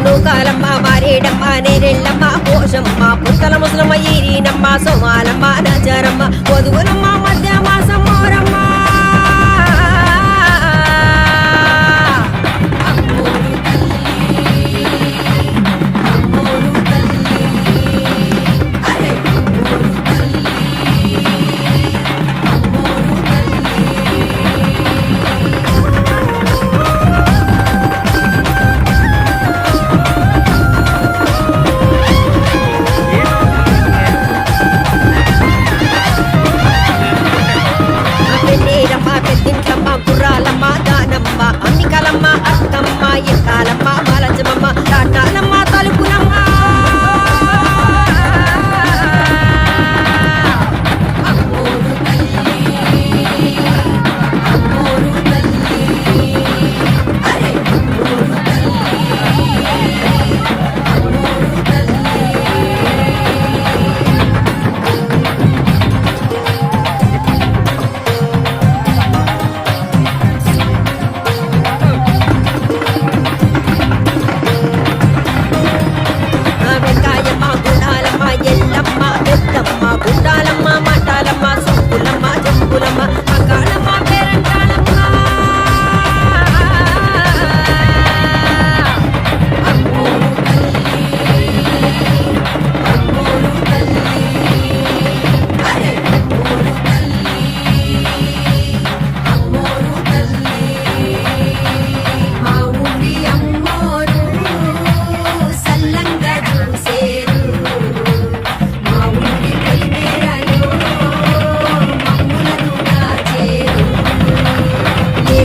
నూకాలమ్మ మారేడమ్మ నేరెళ్ళమ్మ పోషమ్మ పుస్తల ముసలమ్మ ఈరీనమ్మ సోమాలమ్మ నజరమ్మ పొదుగులమ్మ మధ్య మాసం మోరమ్మ గుర్రాలమ్మ దానమ్మ అమ్మికలమ్మ అత్తమ్మ ఎక్కాలమ్మ మలజమమ్మ తాటాలమ్మ తలుపులమ్మ గుండాలమ్మ మటాలమ్మ సొంపులమ్మ జంపులమ్మ అకాలమ్మ పేరంటాలమ్మ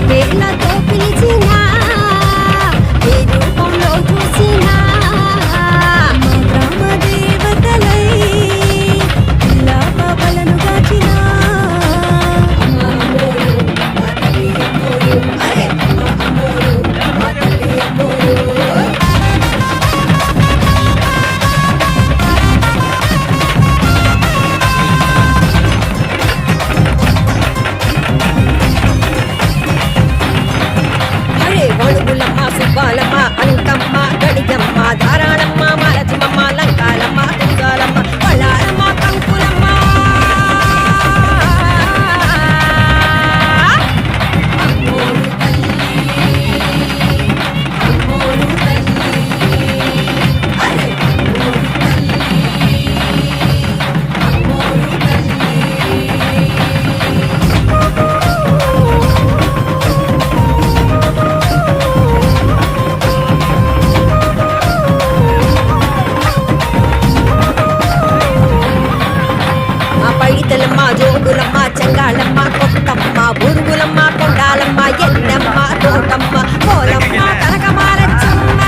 పేర్లతో పిలిచినా ఏ రూపంలో చూసినా గ్రామ దేవతలై ఇలా బాబలను గాచినా సుబ్బాలమ్మ అంకమ్మ గడిగమ్మ ధారాళమ్మ మలచమమ్మ లంకాలమ్మ దుర్గాలమ్మ పళ్ళారమ్మ కంకులమ్మ పైతలమ్మ జోగులమ్మ చెంగాళమ్మ కొట్టమ్మ బురుగులమ్మ కొండాలమ్మ ఎన్నమ్మ తోటమ్మ కోలమ్మ కనకమాలచ్చమ్మ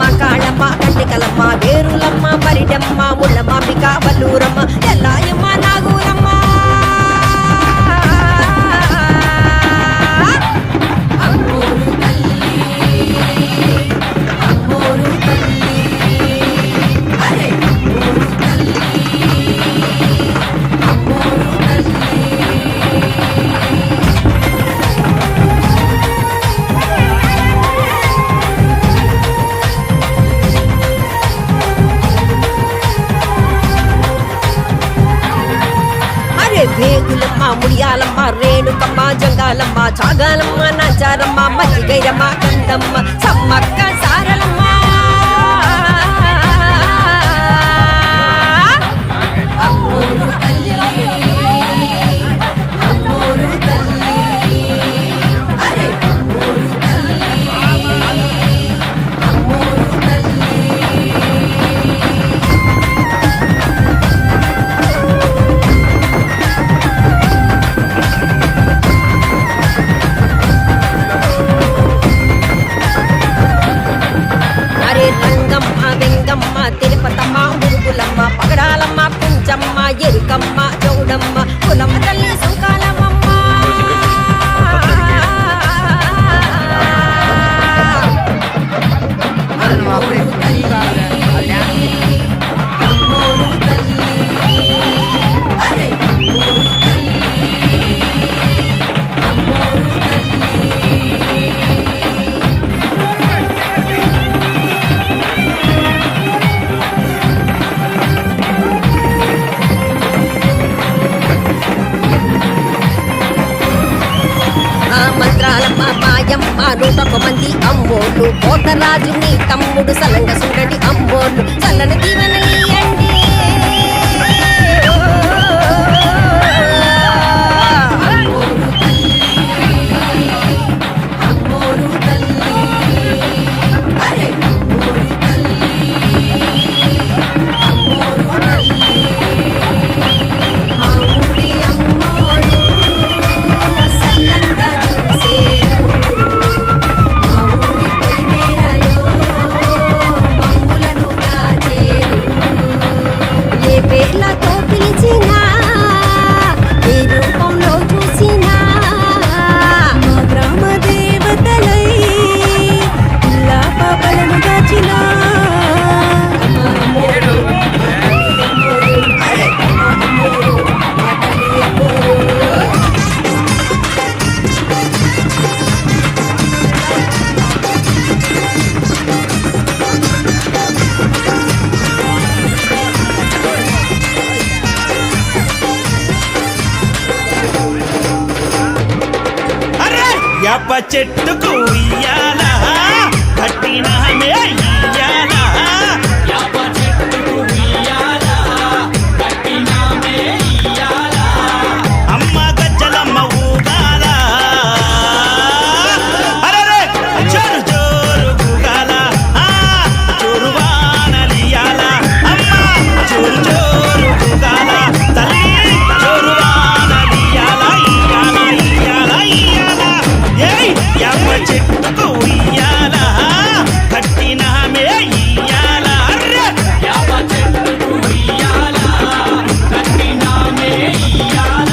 మకాళమ్మ కంటికలమ్మ వేరులమ్మ పరిడమ్మ ముళ్ళమాంబిక వల్లూరమ్మ ఎల్లాయమ్మ నాగూరమ్మ వేగులమ్మ ముడియాలమ్మ రేణుకమ్మ జంగాలమ్మ చాగాలమ్మ నచారమ్మ మల్లిగైరమ్మ కందమ్మ సమ్మక్క సారలమ్మ మంత్రాలమ్మ మాయమ్మ 101 మంది అమ్మోళ్ళు పోతరాజు నీ తమ్ముడు సలంగ సుండడి అమ్మోళ్ళు చల్లని దీవెనలియండి పేర్లతో పిలిచినా ఏ రూపంలో చూసినా మా గ్రామ దేవతలై ఇలా పాపలను దాచినా యాప చెట్టుకు ఇయ్యాలా కట్టినామే ఇయ్యాలా యాప చెట్టుకు ఇయ్యాలా కట్టినామే ఇయ్యాలా అమ్మ గజ్జలమ్మ ఊగాల అరే జోరు జోరు ఊగాల జోరు వానలియాల అమ్మ జోరు జోరు ఊగాల తల్లి జోరు వానలియాల ఇయ్యాల ఇయ్యాల ఇయ్యాల యాప చెట్టుకు ఇయ్యాల కట్టినామే ఇయ్యాల యాప చెట్టుకు ఇయ్యాల కట్టినామే ఇయ్యాల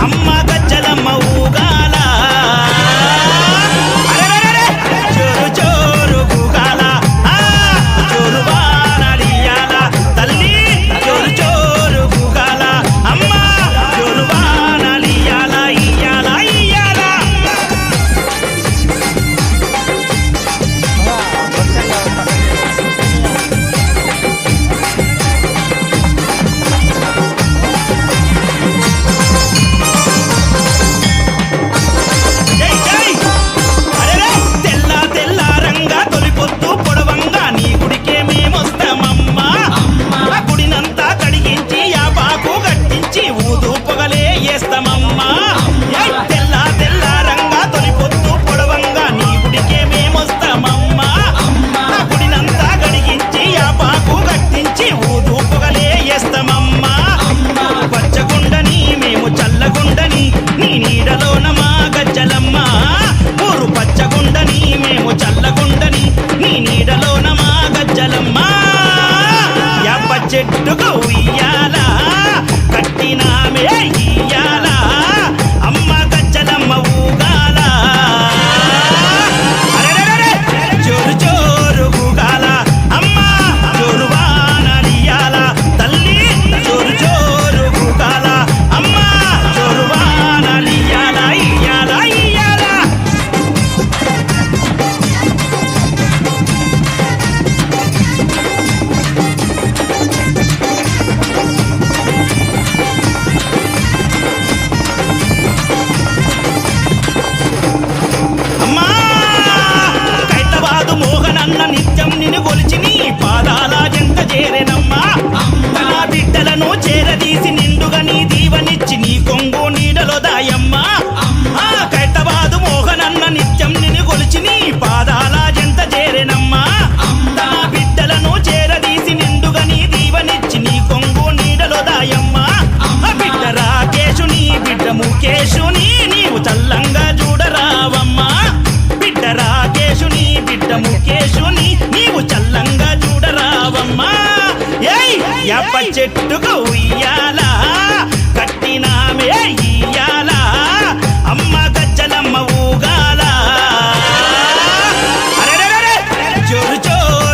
అమ్మ గజ్జలమ్మ ఊగాల జోరు జోరు ఊగాల జోరు వానలియాల తల్లి జోరు జోరు ఊగాల అమ్మ జోరు వానలియాల ఇయ్యాల ఇయ్యాల జై జై అరెరే తెల్ల తెల్ల రంగా తొలిపొద్దు పొడవంగా నీ గుడికే మేమొస్తామమ్మా ఆ గుడినంతా కడిగించి యాపాకు గట్టించి ఊదు పొగలే వేస్తామమ్మా తెల్ల తెల్ల రంగా తొలిపొద్దు పొడవంగా నీ గుడికే మేమొస్తామమ్మా ఆ గుడినంతా కడిగించి యాపాకు గట్టించి ఊదు పొగలే వేస్తామమ్మా పచ్చగుండని మేము చల్లగుండని నీ నీడలోన మా గజ్జలమ్మ ఊరు పచ్చగుండని మేము చల్లగుండని నీ నీడలోన మా గజ్జలమ్మ యాప చెట్టుకు ఇయ్యాల కట్టినామే ఇయ్యాల అమ్మ గజ్జలమ్మ ఊగాల అరెరెరెరె జోరు జోరు ఊగాల అమ్మ జోరు వానలియాల తల్లి జోరు జోరు ఊగాల అమ్మ జోరు వానలియాల ఇయ్యాల ఇయ్యాల అమ్మా కైతవాదు మోహనన్న నిత్యం నిన్ను కొలిచి నీ పాదాల జంట చేరెనమ్మా తన బిడ్డలను చేరదీసి నిండుగా నీ దీవనిచ్చి నీ కొంగు నీడలో దాయమ్మా కైతవాదు మోహనన్న నిత్యం నిన్ను కొలిచి నీ పాదాల జంట చేరెనమ్మా తన బిడ్డలను చేరదీసి నిండుగా నీ దీవనిచ్చి నీ కొంగు నీడలో దాయమ్మా బిడ్డ రాకేశు నీ బిడ్డ ముఖేశుని నీవు చల్లంగా చూడరావమ్మా బిడ్డ రాకేశుని బిడ్డ ముఖేశుని నీవు చల్లంగా చూడరావమ్మా ఏయ్ యాప చెట్టుకు ఇయ్యాల కట్టినామే ఇయ్యాల అమ్మ గజ్జలమ్మ ఊగాల అరెరెరెరె జోరు జోరు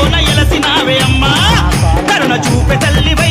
ఎలసినావే అమ్మా కరుణ చూపె తల్లివై